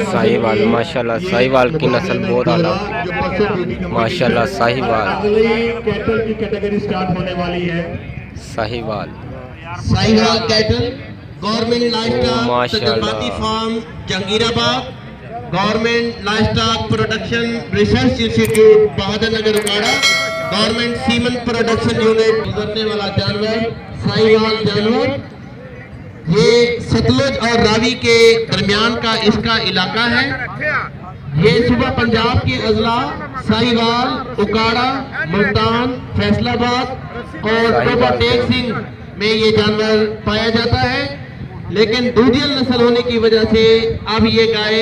साहिवाल माशाल्लाह, साहिवाल की नस्ल बहुत आला माशाल्लाह। साहिवाल कैटल की कैटेगरी स्टार्ट होने वाली है। Sahiwal Sahiwal cattle government livestock माशाल्लाह। तजर्बाती farm Jahangirabad, government livestock production research institute Bahadur Nagar Okara, government semen production unit गुजरने वाला जानवर साहिवाल जानवर। ये सतलुज और रावी के दरमियान का इसका इलाका है। ये सुबह पंजाब के अजला साहिवाल, उकाड़ा, मुल्तान, फैसलाबाद और टोबा टेक सिंह में ये जानवर पाया जाता है, लेकिन दूधियल नस्ल होने की वजह से अब ये गाय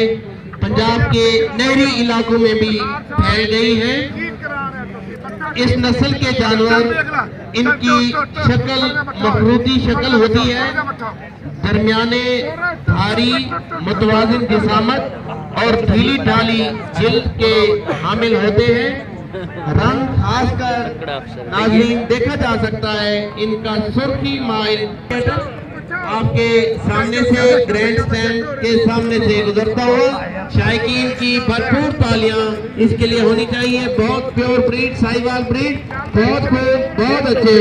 पंजाब के नहरी इलाकों में भी फैल गई है। इस नस्ल के जानवर इनकी शक्ल मखरूती शक्ल होती है, दरमियाने भारी मुतवाजिन जिसामत और ढीली ढाली जिल्द के हामिल होते हैं। रंग खासकर नाज़रीन देखा जा सकता है इनका सुर्खी माइल। आपके सामने से ग्रैंड स्टैंड के सामने से गुजरता हुआ शायकीन की भरपूर तालियां इसके लिए होनी चाहिए। बहुत प्योर ब्रीड साहिवाल ब्रीड, बहुत खूब, बहुत अच्छे।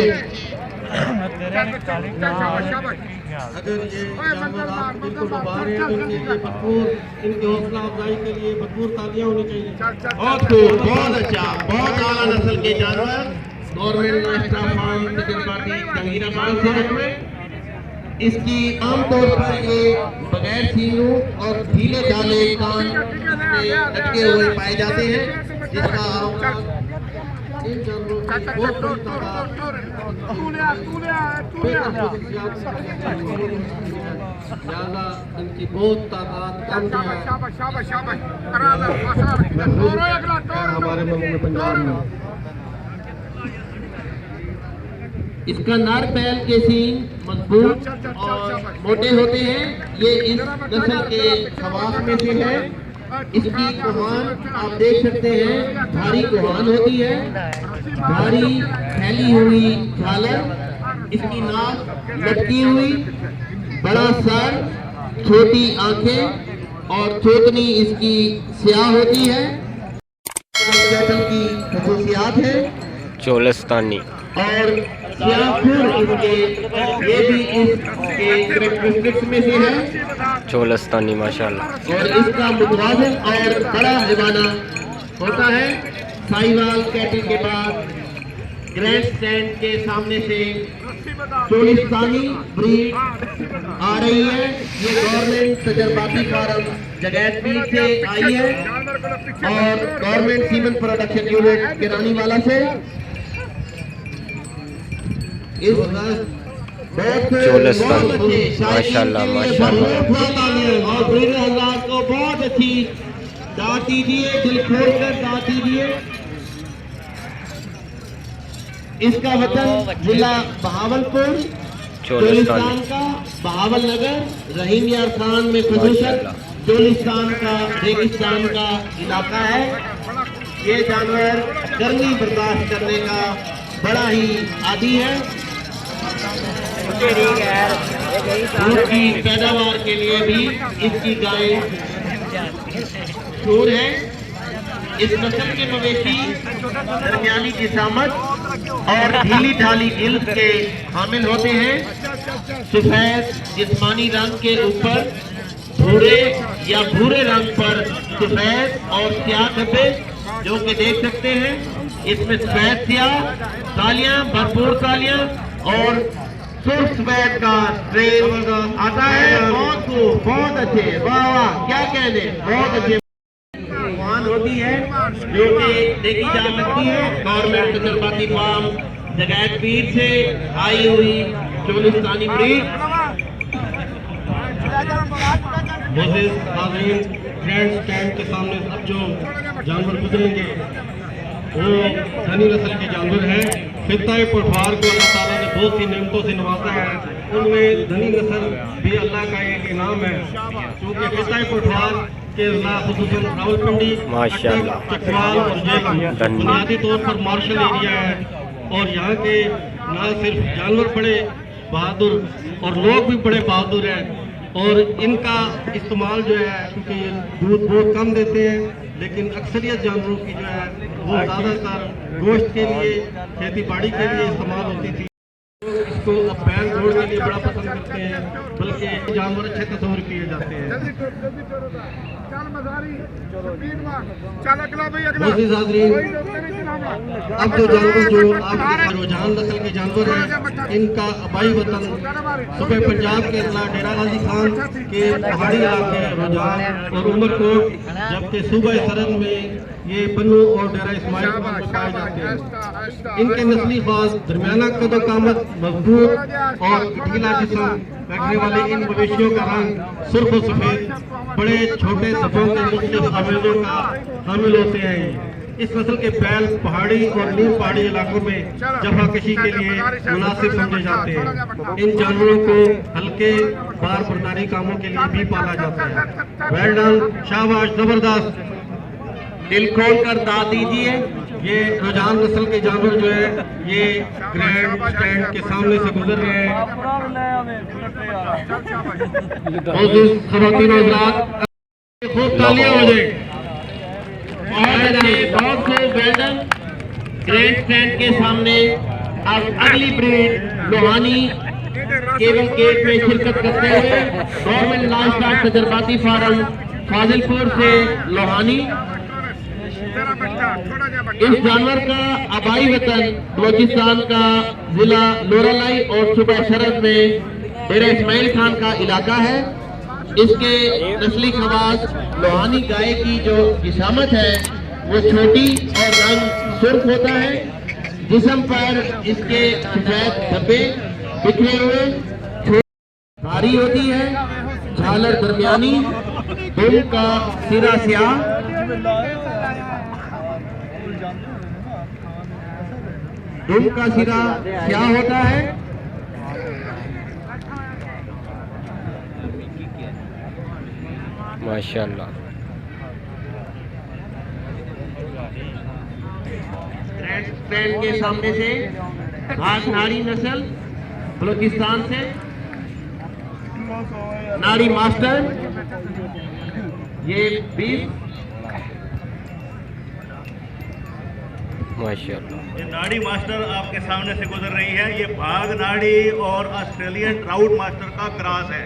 अगर ये जानवर आपको बिल्कुल बता रहे हैं तो इनके लिए भरपूर, इनकी हौसला अफजाई के लिए भरपूर तालियां होनी चाहिए। बहुत खूब, बहुत अच्छा, बहुत आला नस्ल के जानवर गवर्नमेंट लाइवस्टॉक फार्म तजर्बाती जहांगीराबाद से आए हुए। इसकी आमतौर पर ये बगैर सींगों और ढीले ढाले कान में लटके हुए पाए जाते हैं, जिसका इन जानवरों की बहुत बड़ी तादाद ज्यादा इनकी बहुत तादाद कम है हमारे मुल्क में, पंजाब में। इसका नर बैल के सींग मजबूत और मोटे होते हैं। ये इस नस्ल के खवास में से है। इसकी कुहान आप देख सकते हैं, भारी कुहान होती है, भारी फैली हुई झालर, इसकी नाक लटकी हुई, बड़ा सर, छोटी आंखें और चोटनी इसकी स्याह होती है। की खसूसियात है चोलस्तानी और इसके ये भी इसके कैरेक्टरिस्टिक्स में से है। चोलस्तानी माशाल्लाह। और इसका मुतवाज़िन और बड़ा हिवाना होता है। साहिवाल कैटल के बाद ग्रैंड स्टैंड के सामने से चोलिस्तानी ब्रीड आ रही है। ये गवर्नमेंट तजर्बाती फार्म जगैतपीर से आई है और गवर्नमेंट सीमन प्रोडक्शन यूनिट गिरानीवाला से। इस चोलस्तानी माशाल्लाह माशाल्लाह। और ब्रीडर हजरात को बहुत अच्छी दाद दीजिए, दिल खोलकर दाद दीजिए। इसका वतन जिला बहावलपुर, चोलिस्तान का बहावल नगर, रहीम यार खान में खसूसन चोलिस्तान का रेगिस्तान का इलाका है। ये जानवर गर्मी बर्दाश्त करने का बड़ा ही आदी है। दूध की पैदावार के लिए भी इसकी गाय शोर है। इस नस्ल के मवेशी दरमियानी जिसामत और ढीली ढाली जिल्द के हामिल होते हैं। सफेद जिस्मानी रंग के ऊपर भूरे या भूरे रंग पर सफेद और स्याह धब्बे जो कि देख सकते हैं। इसमें सफेद स्याह तालियां, भरपूर तालियां और सुर्ख सफेद का ट्रेन आता है। बहुत खूब, बहुत अच्छे, वाह वाह, क्या कहने, बहुत अच्छे होती है जो कि देखी जा सकती है। गवर्नमेंट तजर्बाती फार्म जगैतपीर से आई हुई चोलिस्तानी ब्रीड। ग्रैंड स्टैंड के सामने अब जो जानवर गुजरेंगे वो धनी नस्ल के जानवर हैं। खित्ता पठार को अल्लाह ताला ने बहुत सी नेमतों से नवाजा है, उनमें धनी नस्ल भी अल्लाह का एक इनाम है। क्योंकि खित्ता पठार के खुसूसन रावलपिंडी, चकवाल और जयगढ़ बुनियादी तौर पर मार्शल एरिया है और यहाँ के न सिर्फ जानवर बड़े बहादुर और लोग भी बड़े बहादुर हैं। और इनका इस्तेमाल जो है, क्योंकि ये दूध बहुत कम देते हैं, लेकिन अक्सरियत जानवरों की जो है वो ज़्यादातर गोश्त के लिए, खेती बाड़ी के लिए इस्तेमाल होती थी। इसको अब बैल जोड़ के लिए बड़ा पसंद करते हैं, बल्कि जानवर अच्छे तस्वर किए जाते हैं। अब जो जानवर जो अब रुझान नस्ल के जानवर हैं, इनका आबाई वतन सुबह पंजाब के जिला डेरा गाजी खान के पहाड़ी इलाके रुझान और उमरकोट, जबकि सूबह सरहद में ये पन्नू और डेरा इस्माइल में पाए जाते हैं। इनके नस्ली खास दरमियाना कदो कामत, मजबूत और ढीला जिस्म रखने वाले इन मवेशियों का रंग सुर्ख और सफेद, बड़े छोटे दफों के मुख्तलिफ आवेजों का हामिल होते हैं। इस नस्ल के बैल पहाड़ी और नीम पहाड़ी इलाकों में जफाकशी के लिए मुनासिब समझे जाते हैं। इन जानवरों को हल्के बार बर्दारी कामों के लिए भी पाला जाता है। वेल डन, शाबाश, जबरदस्त, दिल खोल कर दाद दीजिए। ये रुझान नस्ल के जानवर जो है ये ग्रैंड स्टैंड के सामने से गुजर रहे हैं। खवातीन हज़रात, खूब तालियां हो जाए। बहुत से वेल्डन ग्रैंड स्टैंड के सामने अब अगली ब्रीड लोहानी केवल गेट में शिरकत करते हुए गवर्नमेंट लाइवस्टॉक तजर्बाती फार्म फाजिलपुर से लोहानी। इस जानवर का आबाई वतन बलोचिस्तान का जिला लोरालाई और सूबा शरद में डेरा इस्माइल खान का इलाका है। इसके नस्ली खवास लोहानी गाय की जो जिसामत है वो छोटी और रंग सुर्ख होता है। जिस्म पर इसके सफेद धब्बे बिखरे हुए, भारी होती है, झालर दरमियानी, दुम का सिरा स्याह, दुम का सिरा स्याह होता है। माशाल्लाह। स्टैंड के सामने से घास नाड़ी नस्ल बलोचिस्तान से नाड़ी मास्टर, ये 20 माशाल्लाह। ये नाड़ी मास्टर आपके सामने से गुजर रही है। ये भाग नाड़ी और ऑस्ट्रेलियन ट्राउट मास्टर का क्रॉस है।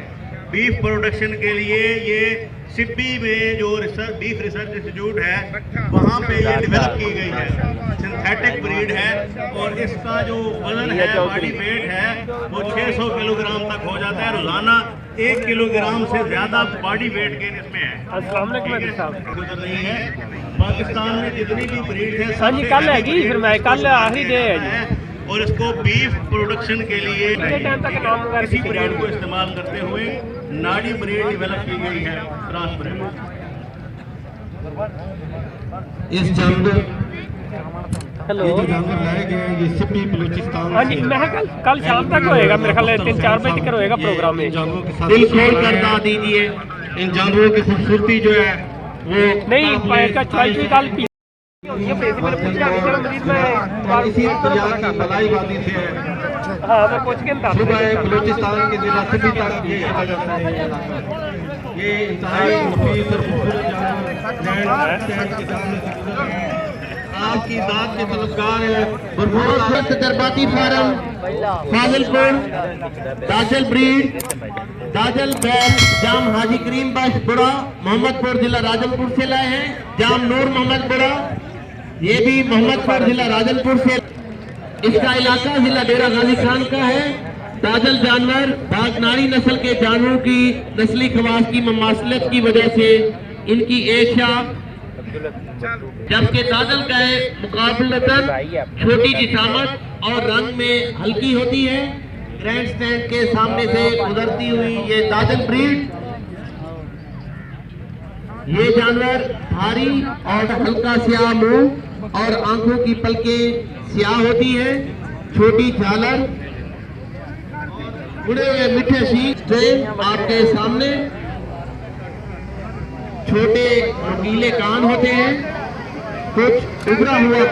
बीफ प्रोडक्शन के लिए ये सिब्बी में जो बीफ रिसर्च इंस्टीट्यूट है वहाँ पे ये डेवलप की गई है। सिंथेटिक ब्रीड है और इसका जो वजन है, बॉडी वेट है, वो 600 किलोग्राम तक हो जाता है। रोजाना 1 किलोग्राम से ज्यादा बॉडी वेट गेन इसमें है। गुजर रही है पाकिस्तान में जितनी भी ब्रीड है कल हैगी, फिर मैं कल आखिरी डे है और इसको बीफ प्रोडक्शन के लिए इसी ब्रीड को इस्तेमाल करते हुए नाड़ी ब्रीड डेवलप की गई है, क्रॉस ब्रीड। इस जानवर हेलो, ये जो जानवर लाए गए हैं ये सिब्बी बलूचिस्तान हाँ जी, मैं कल शाम तक होएगा, मेरे ख्याल 3-4 बजे तक होएगा प्रोग्राम में। जानवरों के साथ दिल खोल कर दाद दीजिए। इन जानवरों की खूबसूरती जो है वो नहीं पाएगा, चॉइस भी कल पी ये प्रिंसिपल पूछ रहा है मजीद में इसी दरिया की मलाई वादी से है। हाँ मैं पूछ के बता सुबह बलूचिस्तान के जिला सिब्बी तक ये चला जाता है। ये इलाका ये इंतहाई मुफीद और खूबसूरत जानवर स्टैंड के सामने से गुजर रहे हैं। आपकी दाद के तलबगार है तजर्बाती फार्म फाजिलपुर, दाजल ब्रीड, दाजल बैल जाम हाजी करीम बख्श बुरा मोहम्मदपुर जिला राजनपुर से लाए हैं। जाम नूर मोहम्मद बुरा, ये भी मोहम्मदपुर जिला राजनपुर से। इसका इलाका जिला डेरा गाजी खान का है। दाजल जानवर बागनाड़ी नस्ल के जानवरों की नस्ली खवास की ममासलत की वजह से इनकी एशिया, जबकि दादल गाय मुकाबलतन छोटी जिसामत और रंग में हल्की होती है। ग्रैंड स्टैंड के सामने से गुजरती हुई ये दादल ब्रीड, ये जानवर भारी और हल्का स्याह मुंह और आंखों की पलकें स्याह होती है। छोटी झालर, उड़े हुए मीठे सींग जो आपके सामने, छोटे नुकीले कान होते हैं, कुछ उभरा हुआ